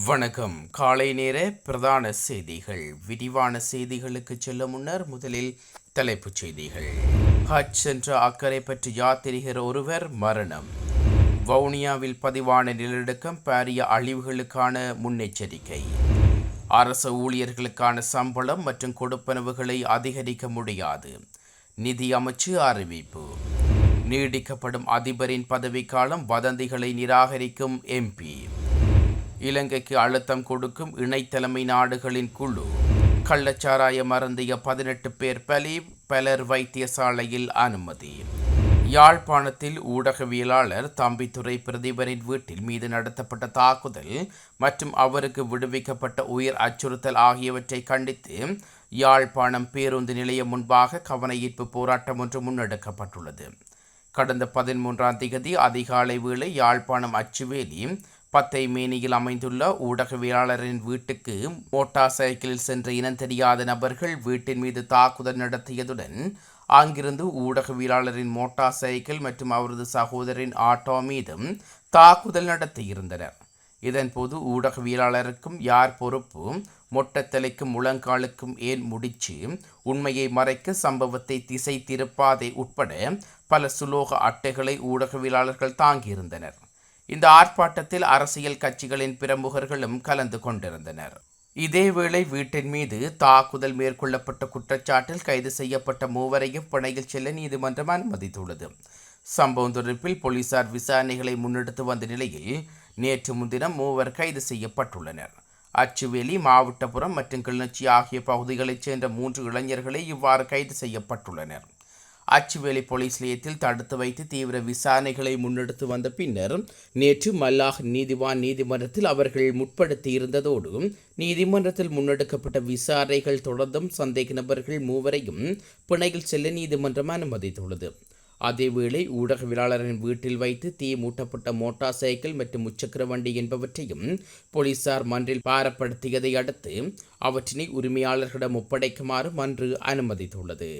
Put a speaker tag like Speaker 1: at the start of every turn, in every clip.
Speaker 1: வணக்கம். காலை நேர பிரதான செய்திகள். விரிவான செய்திகளுக்கு செல்ல முன்னர் முதலில் தலைப்புச் செய்திகள். ஹஜ் சென்ற அக்கறை பற்றி யாத்திரிகர் ஒருவர் மரணம். வவுனியாவில் பதிவான நிலநடுக்கம் பாரிய அழிவுகளுக்கான முன்னெச்சரிக்கை. அரசு ஊழியர்களுக்கான சம்பளம் மற்றும் கொடுப்பனவுகளை அதிகரிக்க முடியாது. நிதி அமைச்சு அறிவிப்பு. நீடிக்கப்படும் அதிபரின் பதவிக்காலம் வதந்திகளை நிராகரிக்கும் எம்பி. இலங்கைக்கு அழுத்தம் கொடுக்கும் இணைத்தலைமை நாடுகளின் குழு. கள்ளச்சாராய மருந்திய 18 பேர் பலி, பலர் வைத்தியசாலையில் அனுமதி. யாழ்ப்பாணத்தில் ஊடகவியலாளர் தம்பித்துரை பிரதீபனின் வீட்டில் மீது நடத்தப்பட்ட தாக்குதல் மற்றும் அவருக்கு விடுவிக்கப்பட்ட உயிர் அச்சுறுத்தல் ஆகியவற்றை கண்டித்து யாழ்ப்பாணம் பேருந்து நிலையம் முன்பாக கவனஈர்ப்பு போராட்டம் ஒன்று முன்னெடுக்கப்பட்டுள்ளது. கடந்த 13ஆம் தேதி அதிகாலை வேளை யாழ்ப்பாணம் அச்சுவேலி பத்தை மேனியில் அமைந்துள்ள ஊடகவியலாளரின் வீட்டுக்கு மோட்டார் சைக்கிளில் சென்ற இனம் தெரியாத நபர்கள் வீட்டின் மீது தாக்குதல் நடத்தியதுடன் அங்கிருந்து ஊடகவியலாளரின் மோட்டார் சைக்கிள் மற்றும் அவரது சகோதரின் ஆட்டோ மீதும் தாக்குதல் நடத்தியிருந்தனர். இதன்போது ஊடகவியலாளருக்கும் யார் பொறுப்பு, மொட்டத்தலைக்கும் முழங்காலுக்கும் ஏன் முடிச்சு, உண்மையை மறைக்க சம்பவத்தை திசை திருப்பாதை உட்பட பல சுலோக அட்டைகளை ஊடகவியலாளர்கள் தாங்கியிருந்தனர். இந்த ஆர்ப்பாட்டத்தில் அரசியல் கட்சிகளின் பிரமுகர்களும் கலந்து கொண்டிருந்தனர். இதேவேளை வீட்டின் மீது தாக்குதல் மேற்கொள்ளப்பட்ட குற்றச்சாட்டில் கைது செய்யப்பட்ட மூவரையும் பிணையில் செல்ல நீதிமன்றம் அனுமதித்துள்ளது. சம்பவம் தொடர்பில் போலீசார் விசாரணைகளை முன்னெடுத்து வந்த நிலையில் நேற்று முன்தினம் மூவர் கைது செய்யப்பட்டுள்ளனர். அச்சுவேலி, மாவட்டபுரம் மற்றும் கிளிநொச்சி ஆகிய பகுதிகளைச் சேர்ந்த 3 இளைஞர்களே இவ்வாறு கைது செய்யப்பட்டுள்ளனர். அச்சுவேலி போலீஸ் நிலையத்தில் தடுத்து வைத்து தீவிர விசாரணைகளை முன்னெடுத்து வந்த பின்னர் நேற்று மல்லாக நீதிவான் நீதிமன்றத்தில் அவர்கள் முற்படுத்தியிருந்ததோடு நீதிமன்றத்தில் முன்னெடுக்கப்பட்ட விசாரணைகள் தொடர்ந்தும் சந்தேக நபர்கள் மூவரையும் பிணையில் செல்ல நீதிமன்றம் அனுமதித்துள்ளது. அதேவேளை ஊடகவியலாளரின் வீட்டில் வைத்து தீ மூட்டப்பட்ட மோட்டார் சைக்கிள் மற்றும் முச்சக்கர வண்டி என்பவற்றையும் போலீசார் மன்றில் பாரப்படுத்தியதை அடுத்து அவற்றினை உரிமையாளர்களிடம் ஒப்படைக்குமாறு மன்று அனுமதித்துள்ளது.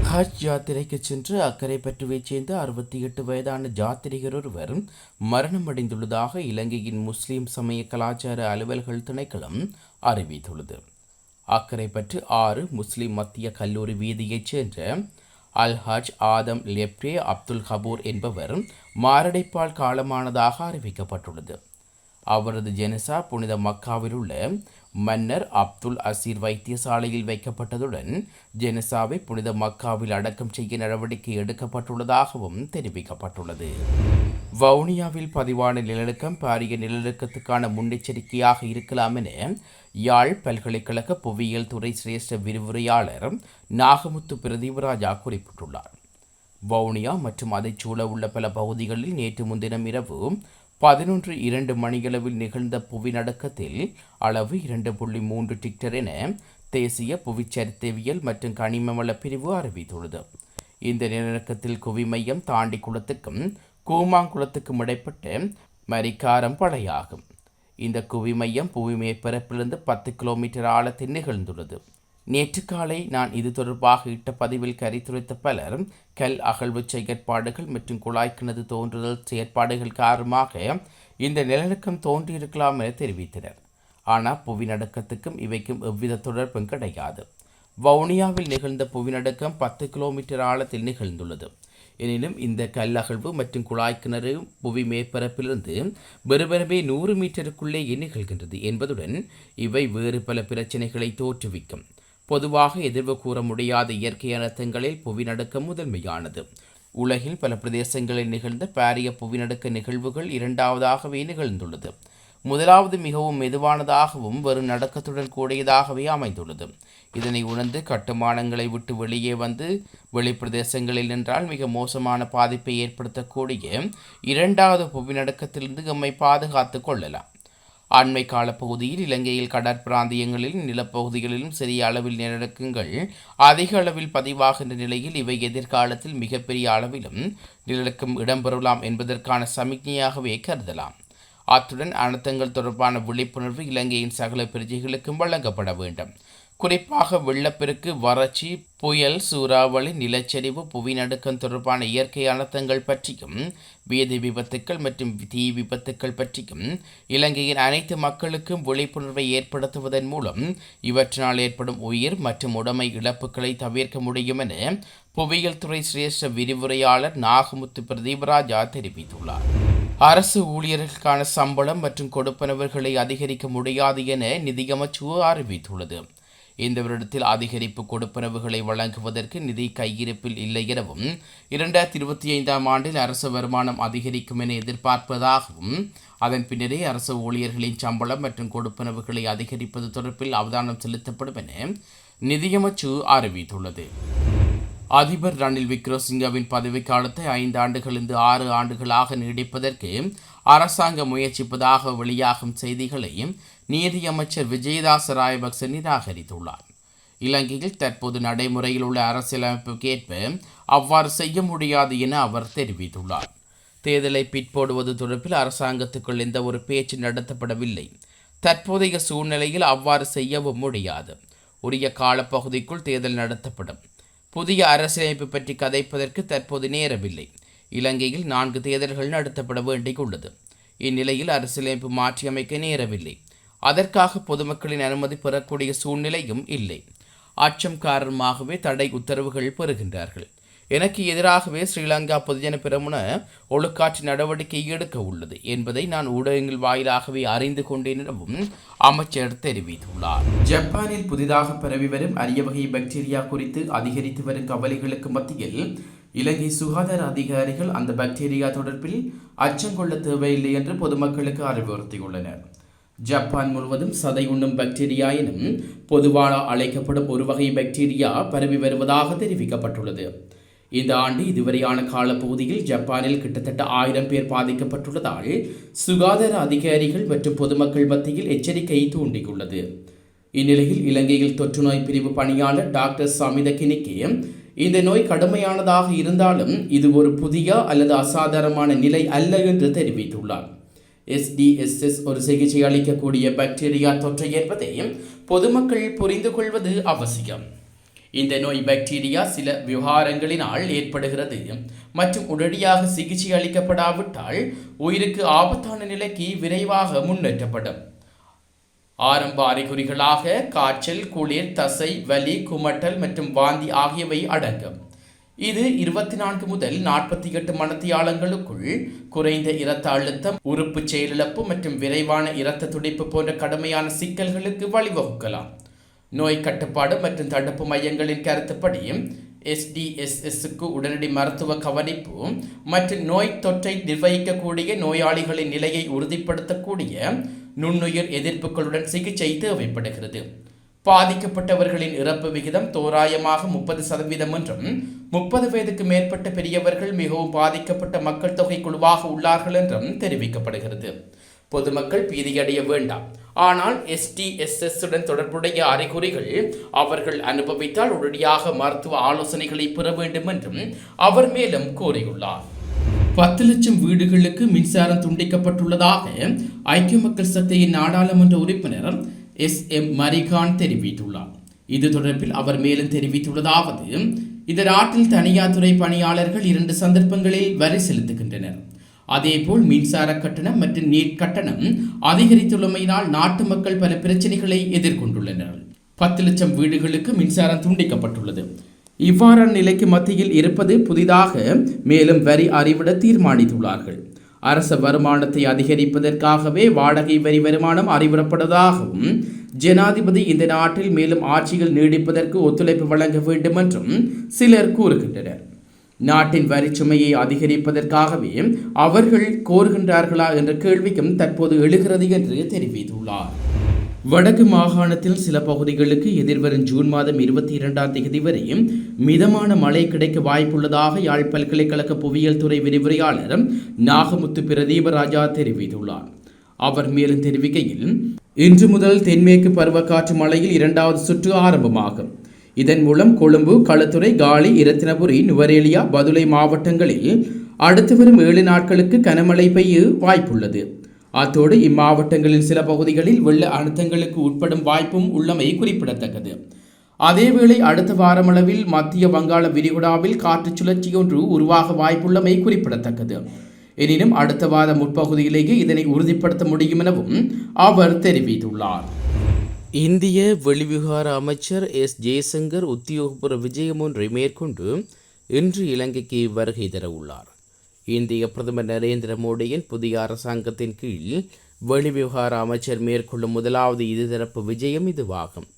Speaker 1: ஹஜ் யாத்திரைக்கு சென்று அக்கறை பற்றுவைச் சேர்ந்த 68 வயதான யாத்திரிகர் ஒருவர் மரணமடைந்துள்ளதாக இலங்கையின் முஸ்லிம் சமய கலாச்சார அலுவல்கள் திணைக்களம் அறிவித்துள்ளது. அக்கறை பற்று 6 முஸ்லிம் மத்திய கல்லூரி வீதியைச் சேர்ந்த அல்ஹாஜ் ஆதம் லெப்ரே அப்துல் கபூர் என்பவர் மாரடைப்பால் காலமானதாக அறிவிக்கப்பட்டுள்ளது. அவரது ஜெனசா புனித மக்காவில் உள்ள மன்னர் அப்துல் அசீர் வைத்தியசாலையில் வைக்கப்பட்டதுடன் ஜெனசாவை புனித மக்காவில் அடக்கம் செய்ய நடவடிக்கை எடுக்கப்பட்டுள்ளதாகவும் தெரிவிக்கப்பட்டுள்ளது. வவுனியாவில் பதிவான நிலநடுக்கம் பாரிய நிலநடுக்கத்துக்கான முன்னெச்சரிக்கையாக இருக்கலாம் என யாழ் பல்கலைக்கழக புவியியல் துறை சிரேஷ்ட விரிவுரையாளர் நாகமுத்து பிரதீபராஜா குறிப்பிட்டுள்ளார். வவுனியா மற்றும் அதைச் சூழ உள்ள பல பகுதிகளில் நேற்று முன்தினம் இரவு 11:02 மணியளவில் நிகழ்ந்த புவிநடுக்கத்தில் அளவு 2.3 டிக்டர் என தேசிய புவிச்சரித்தியவியல் மற்றும் கனிமவள பிரிவு அறிவித்துள்ளது. இந்த நிலநடுக்கத்தில் குவி மையம் தாண்டிக்குளத்துக்கும் கூமாங்குளத்துக்கும் இடைப்பட்ட மரிக்காரம் படையாகும். இந்த குவி மையம் புவி மேற்பரப்பிலிருந்து 10 கிலோமீட்டர் ஆழத்தில் நிகழ்ந்துள்ளது. நேற்று காலை நான் இது தொடர்பாக இட்ட பதிவில் கருத்துரைத்த பலர் கல் அகழ்வு செயற்பாடுகள் மற்றும் குழாய் கிணறு தோன்றுதல் செயற்பாடுகள் காரணமாக இந்த நிலநடுக்கம் தோன்றியிருக்கலாம் என தெரிவித்தனர். ஆனால் புவிநடுக்கத்துக்கும் இவைக்கும் எவ்வித தொடர்பும் கிடையாது. வவுனியாவில் நிகழ்ந்த புவிநடுக்கம் 10 கிலோமீட்டர் ஆழத்தில் நிகழ்ந்துள்ளது. எனினும் இந்த கல் அகழ்வு மற்றும் குழாய் கிணறு புவி மேற்பரப்பிலிருந்து வெறுமனவே 100 மீட்டருக்குள்ளேயே நிகழ்கின்றது என்பதுடன் இவை வேறு பல பிரச்சனைகளை தோற்றுவிக்கும். பொதுவாக எதிர்வு கூற முடியாத இயற்கை அனர்த்தங்களில் புவிநடுக்கம் முதன்மையானது. உலகில் பல பிரதேசங்களில் நிகழ்ந்த பாரிய புவிநடுக்க நிகழ்வுகள் இரண்டாவதாகவே நிகழ்ந்துள்ளது. முதலாவது மிகவும் மெதுவானதாகவும் வெறும் நடுக்கத்துடன் கூடியதாகவே அமைந்துள்ளது. இதனை உணர்ந்து கட்டுமானங்களை விட்டு வெளியே வந்து வெளிப்பிரதேசங்களில் நின்றால் மிக மோசமான பாதிப்பை ஏற்படுத்தக்கூடிய இரண்டாவது புவிநடுக்கத்திலிருந்து நம்மை பாதுகாத்து கொள்ளலாம். அண்மை கால பகுதியில் இலங்கையில் கடற்பிராந்தியங்களிலும் நிலப்பகுதிகளிலும் சிறிய அளவில் நிலநடுக்கங்கள் அதிக அளவில் பதிவாகின்ற நிலையில் இவை எதிர்காலத்தில் மிகப்பெரிய அளவிலும் நிலநடுக்கம் இடம்பெறலாம் என்பதற்கான சமிக்ஞையாகவே கருதலாம். அத்துடன் அனர்த்தங்கள் தொடர்பான விழிப்புணர்வு இலங்கையின் சகல பிரஜைகளுக்கும் வழங்கப்பட வேண்டும். குறிப்பாக வெள்ளப்பெருக்கு, வறட்சி, புயல், சூறாவளி, நிலச்சரிவு, புவிநடுக்கம் தொடர்பான இயற்கை அனர்த்தங்கள் பற்றியும் வீதி விபத்துக்கள் மற்றும் தீ விபத்துக்கள் பற்றியும் இலங்கையின் அனைத்து மக்களுக்கும் விழிப்புணர்வை ஏற்படுத்துவதன் மூலம் இவற்றினால் ஏற்படும் உயிர் மற்றும் உடைமை இழப்புகளை தவிர்க்க முடியும் என புவியியல் துறை சிரேஷ்ட விரிவுரையாளர் நாகமுத்து பிரதீபராஜா தெரிவித்துள்ளார். அரசு ஊழியர்களுக்கான சம்பளம் மற்றும் கொடுப்பனவுகளை அதிகரிக்க முடியாது என நிதியமைச்சு அறிவித்துள்ளது. இந்த வருடத்தில் அதிகரிப்பு கொடுப்பனவுகளை வழங்குவதற்கு நிதி கையிருப்பில் இல்லை எனவும் 2025ஆம் ஆண்டில் அரசு வருமானம் அதிகரிக்கும் என எதிர்பார்ப்பதாகவும் அதன் பின்னரே அரசு ஊழியர்களின் சம்பளம் மற்றும் கொடுப்பனவுகளை அதிகரிப்பது தொடர்பில் அவதானம் செலுத்தப்படும் என நிதியமைச்சு அறிவித்துள்ளது. அதிபர் ரணில் விக்ரமசிங்கவின் பதவிக்காலத்தை 5 ஆண்டுகளிலிருந்து 6 ஆண்டுகளாக நீடிப்பதற்கு அரசாங்கம் முயற்சிப்பதாக வெளியாகும் செய்திகளை நீதியமைச்சர் விஜயதாச ராயபக்ச நிராகரித்துள்ளார். இலங்கையில் தற்போது நடைமுறையில் உள்ள அரசியலமைப்புக்கு ஏற்ப அவ்வாறு செய்ய முடியாது என அவர் தெரிவித்துள்ளார். தேர்தலை பிற்போடுவது தொடர்பில் அரசாங்கத்துக்குள் எந்த ஒரு பேச்சு நடத்தப்படவில்லை. தற்போதைய சூழ்நிலையில் அவ்வாறு செய்யவும் முடியாது. உரிய காலப்பகுதிக்குள் தேர்தல் நடத்தப்படும். புதிய அரசியலமைப்பு பற்றி கதைப்பதற்கு தற்போது நேரமில்லை. இலங்கையில் 4 தேர்தல்கள் நடத்தப்பட வேண்டியுள்ளது. இந்நிலையில் அரசியலமைப்பு மாற்றியமைக்க நேரமில்லை. அதற்காக பொதுமக்களின் அனுமதி பெறக்கூடிய சூழ்நிலையும் இல்லை. அச்சம் காரணமாகவே தடை உத்தரவுகள் பெறுகின்றார்கள். எனக்கு எதிராகவே ஸ்ரீலங்கா பொதுஜன பெரமுன ஒழுக்காற்று நடவடிக்கை எடுக்க உள்ளது என்பதை நான் ஊடகங்கள் வாயிலாகவே அறிந்து கொண்டேன் எனவும் அமைச்சர் தெரிவித்துள்ளார். ஜப்பானில் புதிதாக பரவி வரும் அரிய வகை பாக்டீரியா குறித்து அதிகரித்து வரும் கவலைகளுக்கு மத்தியில் இலங்கை சுகாதார அதிகாரிகள் அந்த பாக்டீரியா தொடர்பில் அச்சம் கொள்ள தேவையில்லை என்று பொதுமக்களுக்கு அறிவுறுத்தியுள்ளனர். ஜப்பான் முழுவதும் சதை உண்ணும் பாக்டீரியா எனும் பொதுவாக அழைக்கப்படும் ஒரு வகை பாக்டீரியா பரவி வருவதாக தெரிவிக்கப்பட்டுள்ளது. இந்த ஆண்டு இதுவரையான காலப்பகுதியில் ஜப்பானில் கிட்டத்தட்ட 1000 பேர் பாதிக்கப்பட்டுள்ளதால் சுகாதார அதிகாரிகள் மற்றும் பொதுமக்கள் மத்தியில் எச்சரிக்கை தூண்டியுள்ளது. இந்நிலையில் இலங்கையில் தொற்று நோய் பிரிவு பணியாளர் டாக்டர் சமித கினிக்கே இந்த நோய் கடுமையானதாக இருந்தாலும் இது ஒரு புதிய அல்லது அசாதாரணமான நிலை அல்ல என்று தெரிவித்துள்ளார். SDSS ஒரு சிகிச்சை அளிக்கக்கூடிய பாக்டீரியா தொற்று என்பதை பொதுமக்கள் புரிந்து கொள்வது அவசியம். இந்த நோய் பாக்டீரியா சில விவகாரங்களினால் ஏற்படுகிறது மற்றும் உடனடியாக சிகிச்சை அளிக்கப்படாவிட்டால் உயிருக்கு ஆபத்தான நிலைக்கு விரைவாக முன்னேற்றப்படும். ஆரம்ப அறிகுறிகளாக காய்ச்சல், குளிர், தசை வலி, குமட்டல் மற்றும் வாந்தி ஆகியவை அடங்கும். இது 24 முதல் 48 மணித்தியாலங்களுக்குள் குறைந்த இரத்த அழுத்தம், உறுப்பு செயலிழப்பு மற்றும் விரைவான இரத்த துடிப்பு போன்ற கடுமையான சிக்கல்களுக்கு வழிவகுக்கலாம். நோய் கட்டுப்பாடு மற்றும் தடுப்பு மையங்களின் கருத்துப்படி SDSSக்கு உடனடி மருத்துவ கவனிப்பு மற்றும் நோய் தொற்றை நிர்வகிக்கக்கூடிய நோயாளிகளின் நிலையை உறுதிப்படுத்தக்கூடிய நுண்ணுயிர் எதிர்ப்புகளுடன் சிகிச்சை தேவைப்படுகிறது. பாதிக்கப்பட்டவர்களின் இறப்பு விகிதம் தோராயமாக 30% என்றும் 30 வயதுக்கு மேற்பட்ட பெரியவர்கள் மிகவும் பாதிக்கப்பட்ட மக்கள் தொகை குழுவாக உள்ளார்கள் என்றும் தெரிவிக்கப்படுகிறது. பொதுமக்கள் பீதியடைய வேண்டாம். ஆனால் SDSS உடன் தொடர்புடைய அறிகுறிகள் அவர்கள் அனுபவித்தால் உடனடியாக மருத்துவ ஆலோசனைகளை பெற வேண்டும் என்றும் அவர் மேலும் கூறியுள்ளார். 10 லட்சம் வீடுகளுக்கு மின்சாரம் துண்டிக்கப்பட்டுள்ளதாக ஐக்கிய மக்கள் சக்தியின் நாடாளுமன்ற உறுப்பினர் SM மரிகான் தெரிவித்துள்ளார். இது தொடர்பில் அவர் மேலும் தெரிவித்துள்ளதாவது, இந்த நாட்டில் தனியார் துறை பணியாளர்கள் 2 சந்தர்ப்பங்களில் வரி செலுத்துகின்றனர். அதேபோல் மின்சார கட்டணம் மற்றும் நீர் கட்டணம் அதிகரித்துள்ளமையினால் நாட்டு மக்கள் பல பிரச்சனைகளை எதிர்கொண்டுள்ளனர். 10 லட்சம் வீடுகளுக்கு மின்சாரம் துண்டிக்கப்பட்டுள்ளது. இவ்வாறான நிலைக்கு மத்தியில் இருப்பது புதிதாக மேலும் வரி அறிவிட தீர்மானித்துள்ளார்கள். அரச வருமானத்தை அதிகரிப்பதற்காகவே வாடகை வரி வருமானம் அறிவிடப்படுவதாகவும் ஜனாதிபதி இந்த நாட்டில் மேலும் ஆட்சிகள் நீடிப்பதற்கு ஒத்துழைப்பு வழங்க வேண்டும் என்றும் சிலர் கூறுகின்றனர். நாட்டின் வரி சுமையை அதிகரிப்பதற்காகவே அவர்கள் கோருகின்றார்களா என்ற கேள்விக்கும் தற்போது எழுகிறது என்று தெரிவித்துள்ளார். வடக்கு மாகாணத்தில் சில பகுதிகளுக்கு எதிர்வரும் ஜூன் மாதம் 22ஆம் தேதி வரை மிதமான மழை கிடைக்க வாய்ப்புள்ளதாக யாழ் பல்கலைக்கழக புவியியல் துறை விரிவுரையாளர் நாகமுத்து பிரதீபராஜா தெரிவித்துள்ளார். அவர் மேலும் தெரிவிக்கையில், இன்று முதல் தென்மேற்கு பருவக்காற்று மழையில் 2வது சுற்று ஆரம்பமாகும். இதன் மூலம் கொழும்பு, களுத்துறை, காலி, இரத்தினபுரி, நுவரேலியா, பதுளை மாவட்டங்களில் அடுத்து வரும் 7 நாட்களுக்கு கனமழை பெய்ய வாய்ப்புள்ளது. அத்தோடு இம்மாவட்டங்களில் சில பகுதிகளில் வெள்ள அழுத்தங்களுக்கு உட்படும் வாய்ப்பும் உள்ளமை குறிப்பிடத்தக்கது. அதேவேளை அடுத்த வாரமளவில் மத்திய வங்காள விரிகுடாவில் காற்று சுழற்சி ஒன்று உருவாக வாய்ப்புள்ளமை குறிப்பிடத்தக்கது. எனினும் அடுத்த வார முற்பகுதியிலேயே இதனை உறுதிப்படுத்த முடியும் எனவும் அவர் தெரிவித்துள்ளார். இந்திய வெளிவிவகார அமைச்சர் எஸ் ஜெய்சங்கர் உத்தியோகபூர்வ விஜயம் ஒன்றை மேற்கொண்டு இன்று இலங்கைக்கு வருகை தர உள்ளார். இந்திய பிரதமர் நரேந்திர மோடியின் புதிய அரசாங்கத்தின் கீழ் வெளிவிவகார அமைச்சர் மேற்கொள்ளும் முதலாவது இருதரப்பு விஜயம் இதுவாகும்.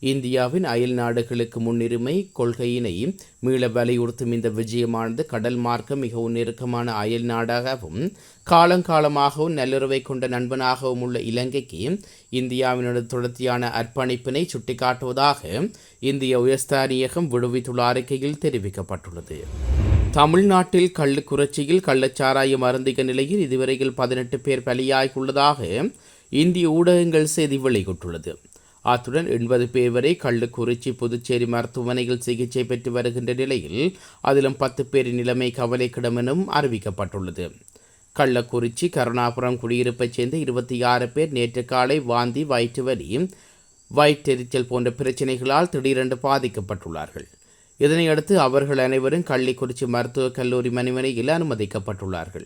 Speaker 1: இந்தியாவின் அயல் நாடுகளுக்கு முன்னுரிமை கொள்கையினை மீள வலியுறுத்தும் இந்த விஜயமானது கடல் மார்க்கம் மிகவும் நெருக்கமான அயல் நாடாகவும் காலங்காலமாகவும் நல்லுறவை கொண்ட நண்பனாகவும் உள்ள இலங்கைக்கு இந்தியாவினோட தொடர்ச்சியான அர்ப்பணிப்பினை சுட்டிக்காட்டுவதாக இந்திய உயர்ஸ்தானியகம் விடுவித்துள்ள அறிக்கையில் தெரிவிக்கப்பட்டுள்ளது. தமிழ்நாட்டில் கள்ளுக்குறிச்சியில் கள்ளச்சாராயம் அருந்திய நிலையில் இதுவரையில் 18 பேர் பலியாகியுள்ளதாக இந்திய ஊடகங்கள் செய்தி வெளியிட்டுள்ளது. அத்துடன் 80 பேர் வரை கள்ளுக்குறிச்சி புதுச்சேரி மருத்துவமனையில் சிகிச்சை பெற்று வருகின்ற நிலையில் அதிலும் 10 பேரின் நிலைமை கவலைக்கிடம் எனவும் அறிவிக்கப்பட்டுள்ளது. கள்ளக்குறிச்சி கருணாபுரம் குடியிருப்பைச் சேர்ந்த 26 பேர் நேற்று காலை வாந்தி, வயிற்று வலி, வயிற்றெரிச்சல் போன்ற பிரச்சினைகளால் திடீரென்று பாதிக்கப்பட்டுள்ளார்கள். இதனையடுத்து அவர்கள் அனைவரும் கள்ளிக்குறிச்சி மருத்துவக் கல்லூரி மணிமனையில் அனுமதிக்கப்பட்டுள்ளார்கள்.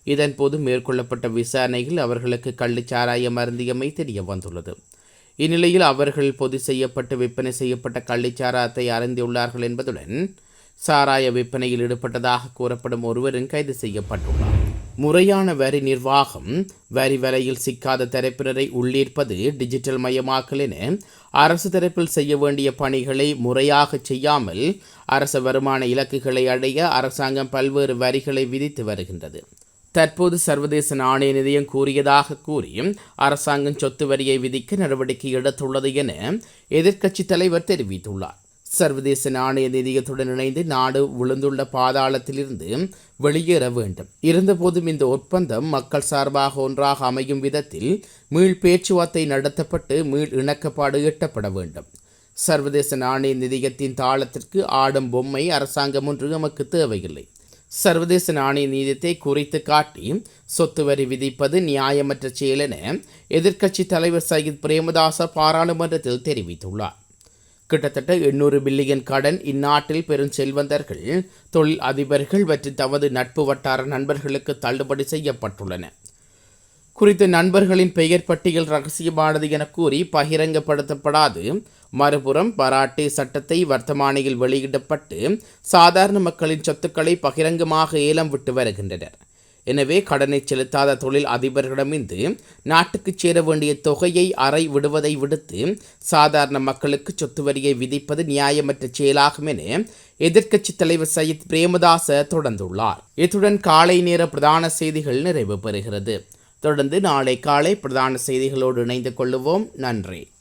Speaker 1: இதன்போது மேற்கொள்ளப்பட்ட விசாரணையில் அவர்களுக்கு கள்ளுச்சாராயம் அருந்தியமை தெரிய வந்துள்ளது. இந்நிலையில் அவர்கள் பொது செய்யப்பட்டு விற்பனை செய்யப்பட்ட கள்ளிச்சாராயத்தை அருந்தியுள்ளார்கள் என்பதுடன் சாராய விற்பனையில் ஈடுபட்டதாக கூறப்படும் ஒருவரும் கைது செய்யப்பட்டுள்ளார். முறையான வரி நிர்வாகம், வரி வலையில் சிக்காத தரப்பினரை உள்ளீர்ப்பது, டிஜிட்டல் மயமாக்கல் என அரசு தரப்பில் செய்ய வேண்டிய பணிகளை முறையாக செய்யாமல் அரச வருமான இலக்குகளை அடைய அரசாங்கம் பல்வேறு வரிகளை விதித்து வருகின்றது. தற்போது சர்வதேச நாணய நிதியம் கூறியதாக கூறி அரசாங்கம் சொத்து வரியை விதிக்க நடவடிக்கை எடுத்துள்ளது என எதிர்க்கட்சி தலைவர் தெரிவித்துள்ளார். சர்வதேச நாணய நிதியத்துடன் இணைந்து நாடு விழுந்துள்ள பாதாளத்திலிருந்து வெளியேற வேண்டும். இருந்தபோதும் இந்த ஒப்பந்தம் மக்கள் சார்பாக ஒன்றாக அமையும் விதத்தில் மீள் பேச்சுவார்த்தை நடத்தப்பட்டு மீள் இணக்கப்பாடு எட்டப்பட வேண்டும். சர்வதேச நாணய நிதியத்தின் தாளத்திற்கு ஆடும் பொம்மை அரசாங்கம் ஒன்று நமக்கு தேவையில்லை. சர்வதேச நாணய நீதியத்தை குறித்து காட்டி சொத்து வரி விதிப்பது நியாயமற்ற செயல் என எதிர்க்கட்சி தலைவர் சையத் பிரேமதாச பாராளுமன்றத்தில் தெரிவித்துள்ளார். கிட்டத்தட்ட 800 பில்லியன் கடன் இந்நாட்டில் பெரும் செல்வந்தர்கள், தொழில் அதிபர்கள் மற்றும் தமது நட்பு வட்டார நண்பர்களுக்கு தள்ளுபடி செய்யப்பட்டுள்ளன. குறித்த நண்பர்களின் பெயர் பட்டியல் ரகசியமானது என கூறி பகிரங்கப்படுத்தப்படாது. மறுபுறம் பராட்டே சட்டத்தை வர்த்தமானியில் வெளியிடப்பட்டு சாதாரண மக்களின் சொத்துக்களை பகிரங்கமாக ஏலம் விட்டு வருகின்றனர். எனவே கடனை செலுத்தாத தொழில் அதிபர்களிடமிருந்து நாட்டுக்கு சேர வேண்டிய தொகையை அறை விடுவதை விடுத்து சாதாரண மக்களுக்கு சொத்து வரியை விதிப்பது நியாயமற்ற செயலாகும் என எதிர்க்கட்சி தலைவர் சையத் பிரேமதாச தொடர்ந்துள்ளார். இத்துடன் காலை நேர பிரதான செய்திகள் நிறைவு பெறுகிறது. தொடர்ந்து நாளை காலை பிரதான செய்திகளோடு இணைந்து கொள்ளுவோம். நன்றி.